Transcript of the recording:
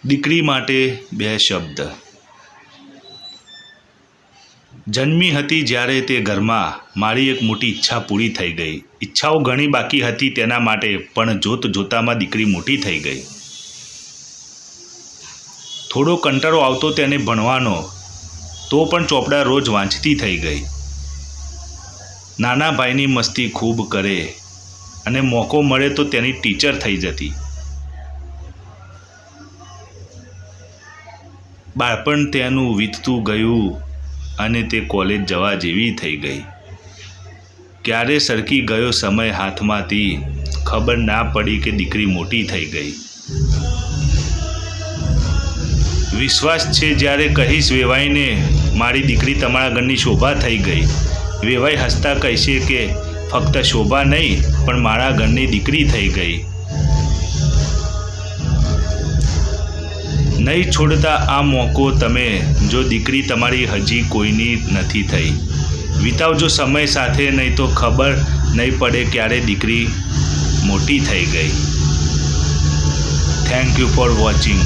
દીકરી માટે બે શબ્દ। જન્મી હતી જ્યારે તે ઘરમાં મારી એક મોટી ઈચ્છા પૂરી થઈ ગઈ। ઈચ્છાઓ ઘણી બાકી હતી તેના માટે, પણ જોત જોતામાં દીકરી મોટી થઈ ગઈ। થોડો કંટાળો આવતો તેને ભણવાનો, તો પણ ચોપડા રોજ વાંચતી થઈ ગઈ। નાના ભાઈની મસ્તી ખૂબ કરે અને મોકો મળે તો તેની ટીચર થઈ જતી। બાળપણ તેનું વીતતું ગયું અને તે કોલેજ જવા જેવી થઈ ગઈ। ક્યારે સરકી ગયો સમય હાથમાંથી, ખબર ના પડી કે દીકરી મોટી થઈ ગઈ। વિશ્વાસ છે જ્યારે કહીશ વેવાઈને, મારી દીકરી તમારા ઘરની શોભા થઈ ગઈ। વેવાઈ હસતા કહેશે કે ફક્ત શોભા નહીં પણ મારા ઘરની દીકરી થઈ ગઈ। નહીં છોડતા આ મોકો તમે, જો દીકરી તમારી હજી કોઈની નથી થઈ। વિતાવજો સમય સાથે, નહીં તો ખબર નહીં પડે ક્યારે દીકરી મોટી થઈ ગઈ। Thank you for watching.